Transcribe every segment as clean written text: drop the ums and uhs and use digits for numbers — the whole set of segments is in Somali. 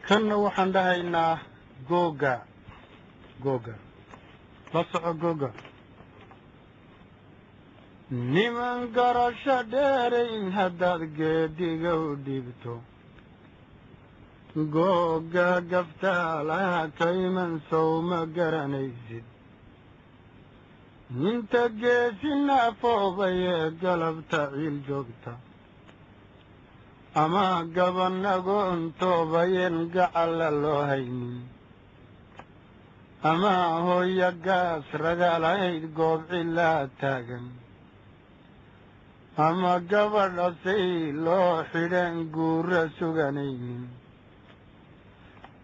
كنا وحن دهينا جوجا بصع جوجا نيمان قرش دارين هداد قدي قوديبتو جوجا قفتالا كيمن سوما قرانيزد انت جيسنا فوضي قلب تعيل جوجتا أما قبلنا قنتو بين قعل اللوهين أما هو يقاس رجال عيد قوب إلا تاقن أما قبل أسي لو حدن قور سوغنين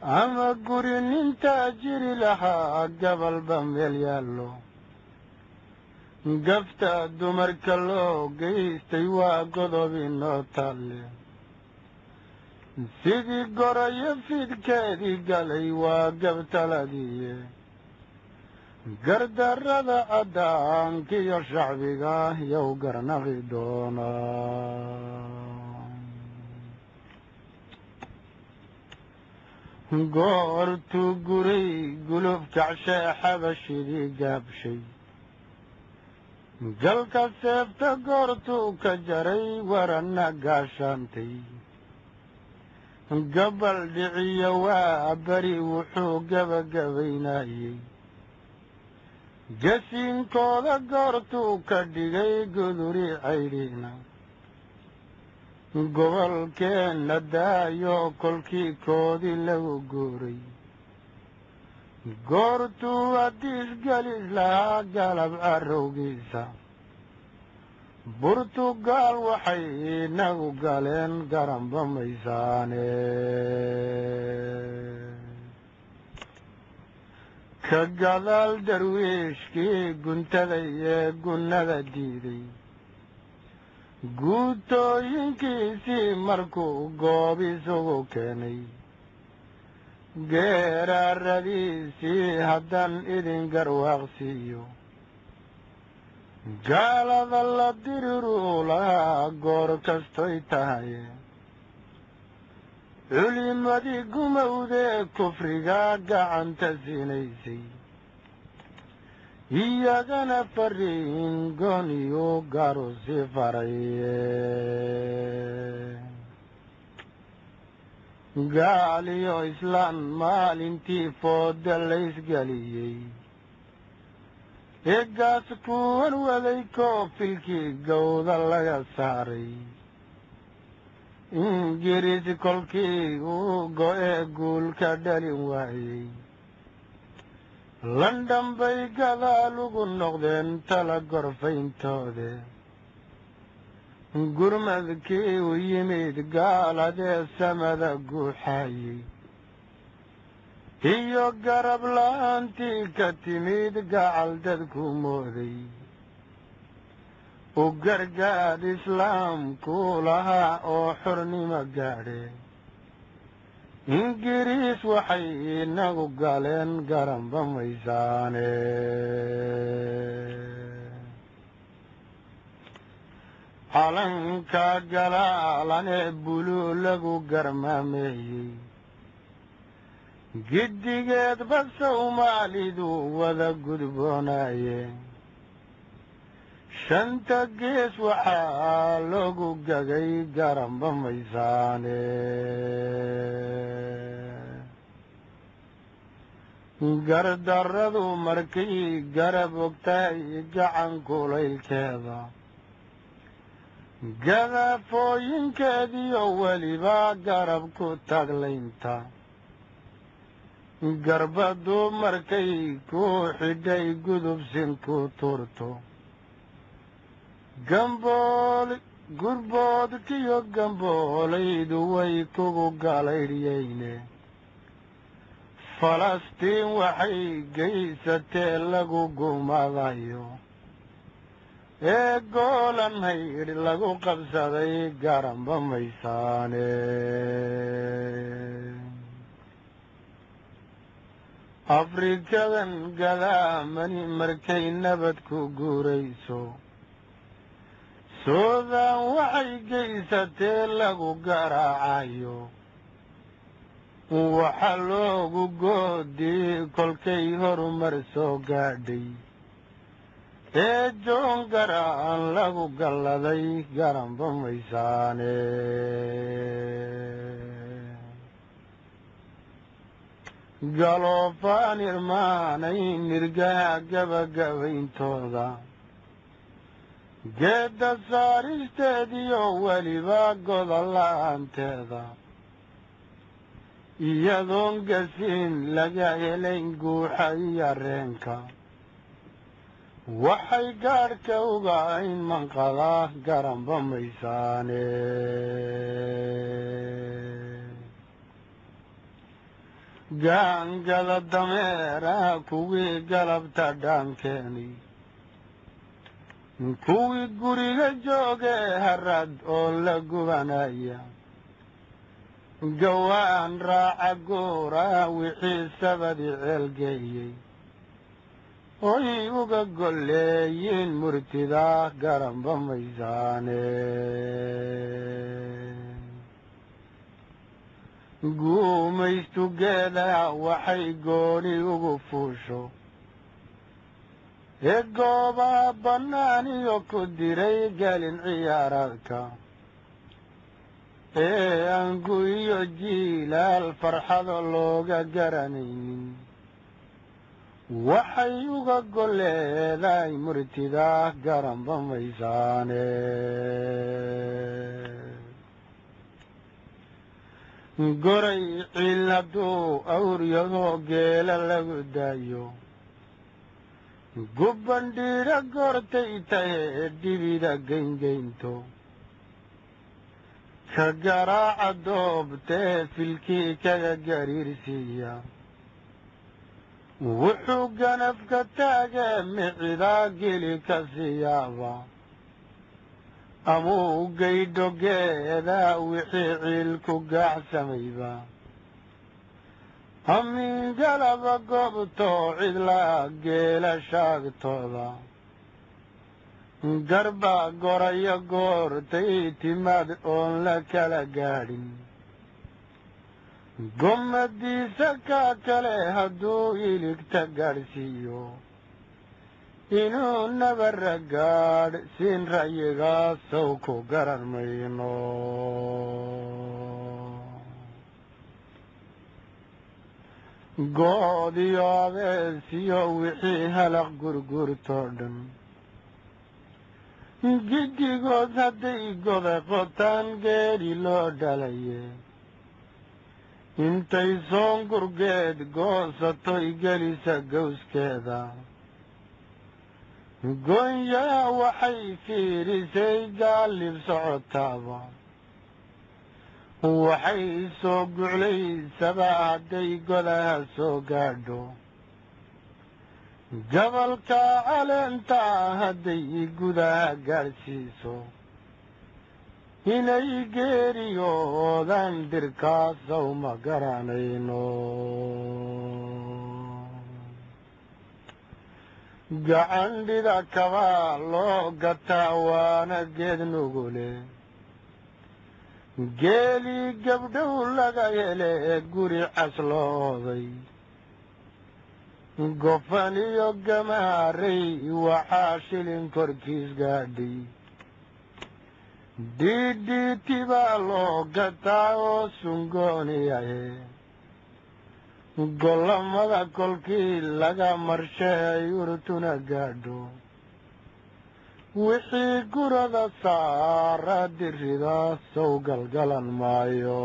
أما قرين انت جري لها قبل بمبيل يالو قفتا دمر كالو قيستي وقضبي نوتالي سيدي قرية في كيدي قالي وقبت لدي قرد الرضا أدان كي الشعبي قاه يوقرنا غدونا قرتو قري قلوب كعشي حبشي دي قابشي قلك السيفت قرتو كجري ورنا قاشانتي قبل دعية وابري وحو قبيناي جسين كودا قرتو كدقي قدري عيرينا قبل كين ندايو كلكي كودي لو قوري قرتو اديس قليس لا قلب عروقيسا برتقال waxay nagu galeen garan bamaysaane ka gadaal darwiishkii guntada iyo gunnada diiday guutooyinkiisii markuu goob isugu keenay geeraaradiisii haddaan idin garwaaqsiiyo gaalada la diriruu lahaa goor kastoy tahay culimadii gumowdee kufriga gacanta siinaysay iyagana fariin gooniyu gaaru sii faray gaal iyo islaan maalintii fooda laysgeliyey eegaas kuwan waday koofilkii gowda laga saaray ingiriis kolkii uu go'ee guulka dhalin waayey london bay gadaal ugu noqdeen tala gorfayntoode gurmadkii u yimid gaaladee samada guuxaayey iyo garab la'aantii ka timid gacal dadku mooday u gargaad islaamku lahaa oo xornimo gaadhe ingiriis waxay inagu galeen garan bamaysaane calanka galaalane buluu lagu garmaameeyey giddigeedba soomaalidu wada gudboonaaye shanta gees waxaa loogu gagay garan bamaysaane gardarradu markay garab ogtahay gacan kulaylkeeda gadaafooyinkeediyo weliba garab ku taglaynta garbadu markay ku xidhay gudubsin ku turto gurboodkiyo gamboolaydu way kugu galaydhiyeyne falastiin waxay geysatee lagu gumadayo ee goolan haydh lagu qabsaday garan bamaysaane afrikadan gadaamani markay nabad ku guurayso suudaan waxay geysatee lagu garaacayo waxa loogu goodi kolkay horumar soo gaadhay ee joongaraan lagu galladay garanba maysaane galoofaan irmaanay nirgaha gabagabayntooda geedda saaristeediyo weliba godola'aanteeda iyadoon gasiin laga helayn guuxa iyo reenka waxay gaadhka uga ayn manqada garanba maysaane gaangada dameeraha kuwii galabta dhaankeeni kuwii guriga joogee harad oo la gubanaya gawaan raaca goora wixii sabadi ceelgeeyey oy uga golleeyiin murtida garanba maysaane guumaystugeeda waxay gooni ugu fuusho ee goobaha bannaan iyo ku diray gelin ciyaaradka ee aangu iyo jiilaal farxado looga garanaynin waxay uga golleeday murtida garanba maysaane goray ciil hadduu awryadoo geela lagu daayo gubbandhiidha goortay tahee dhibida geyngeynto ka garaaca doobtee filkii kaga gariirsiiya wuxuu ganafka taagee micidaa geli ka siyaaba amuu gaydho geeda wixii ciilku gaacsamayba hamiingalaba goobto cidlaa geela shaagtooda garba goraya goortay timaad oon la kala gaadhin gommadiisa kaa kale hadduu iligta gaadhsiiyo inuu nabara gaadh siin ra'yigaasow ku garan mayno goodiyo abeesiyo wixii halaq gurgurtoo dhan giddigood hadday goday qotaan geedhi loo dhalaye intay soongurgeed goosatoy gelisa gawskeeda goonyaa waxay fiirisay gaalib socotaaba waxay soo guclaysaba hadday godaha soo gaadho gabalka caleentaa hadday gudaha gaadhsiiso inay geeriyoodan dirkaasow ma garanayno gacandhida kabaa loo gataa waana geed nugule geelii gabdhow laga hele guri cas loo oday gofan iyo gamaaray waxaa shilin korkiis gaadhay dhiidhiiti baa loo gataa oo sungooniyahe gollamada kolkii laga marsheey urtuna gaadho wixii gurada saara dirida sow galgalan maayo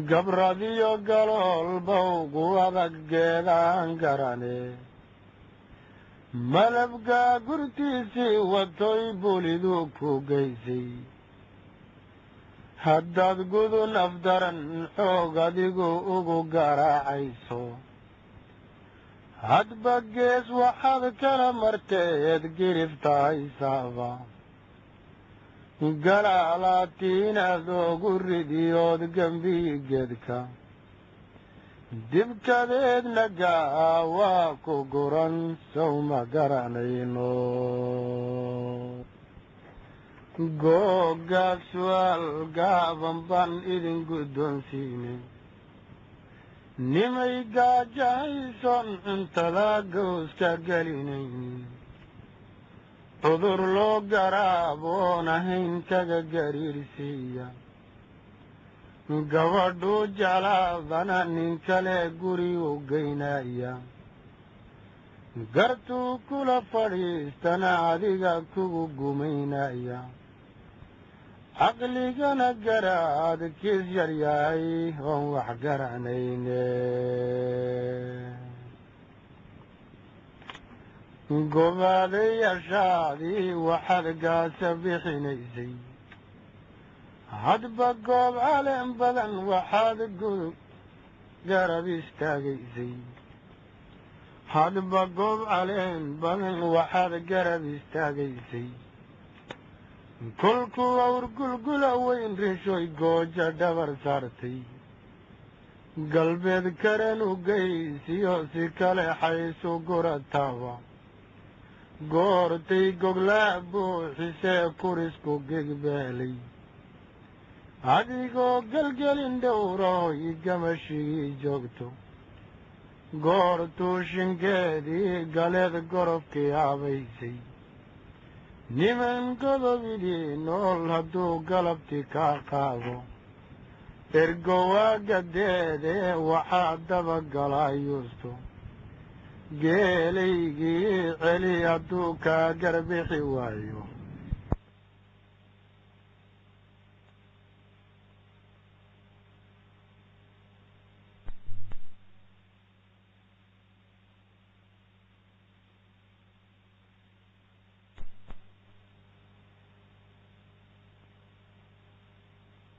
gabradiyo galoolbawgu adag geedaan garane malabgaa gurtiisii watoy bulidu ku gaysay haddaad gudun afdaran xoog adigu ugu garaacayso hadba gees waxaad kala marteed giribtahaysaaba galaalaatiinaad oogu ridiyood gembii geedka dibkadeedna gaa waa ku guran sow ma garanayno googaab su'aal gaaban baan idin guddoonsiinay nimay gaajahaysoon cuntada gowska gelinaynin cudur loo garaaboon ahayn kaga gariirsiiya gabadhuu jeclaadana nin kale guri u geynaya gartuu kula fadhiistana adiga kugu gumaynaya caqligana garaadkiis yaryahay oon wax garanayne gobaadayaashaadii waxaad gaasa bixinaysay hadba goob caleen badan waxaad garab istaagaysay hadba goob caleen badan waxaad garab istaagaysay kolkuu awr gulgula weyn rishoy gooja dhabar saartay galbeed karen u geysiyo si kale xaysu gurataaba goortay goglaa buuxisee kurisku gegbeelay adigoo gelgelin dhowroy gamashigii joogto goortuu shinkeedii galeed gorobkii aabaysay niman godobidii nool hadduu galabtii kaa qaado ergowaa gadeedee waxaa dabagalayuusto geelaygii celi hadduu kaa garbixi waayo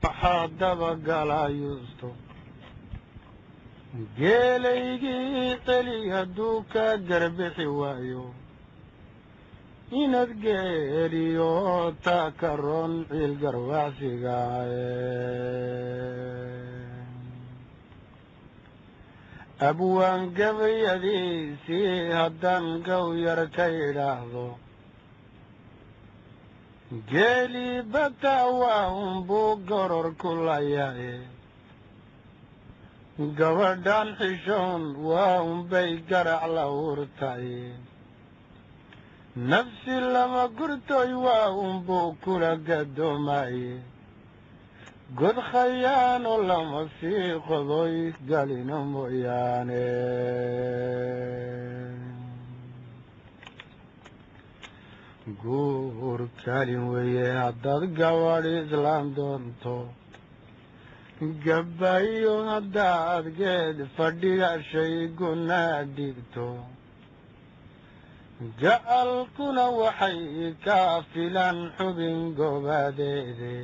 waxaa dabagalayuusto geelaygii celi hadduu kaa garbixi waayo inaad geeliyo taa ka roon ciil garwaacsigaaye abwaan gabayadiisii haddaan gow yar ka idhaahdo geelii bataa waa unbuu goror ku layaye gabadhaan xishoon waa unbay garac la hurtaye nafsi lama gurtoy waa unbuu kula gadoomaye god khayaano lama sii qodoy galina mooyaane guur kalin weeye haddaad gabadh islaam doonto gabbayo haddaad geed fadhiga shay gunaa dhigto jacalkuna waxay kaa filan xubin gobaadeede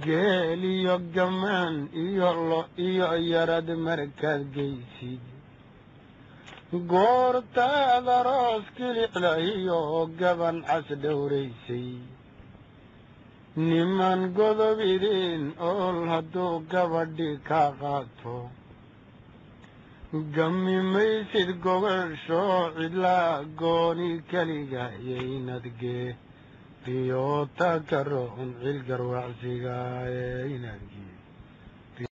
geel iyo gamaan iyo lo iyo yarad markaad geysid goortaad aroos kilixda iyo gaban cas dhowraysay niman godob idin ool hadduu gabadhi kaa qaato gami maysid gogashoo cidlaa gooni keligayaynadgee iyo ta ka roon cil garwaacsigaayaynadge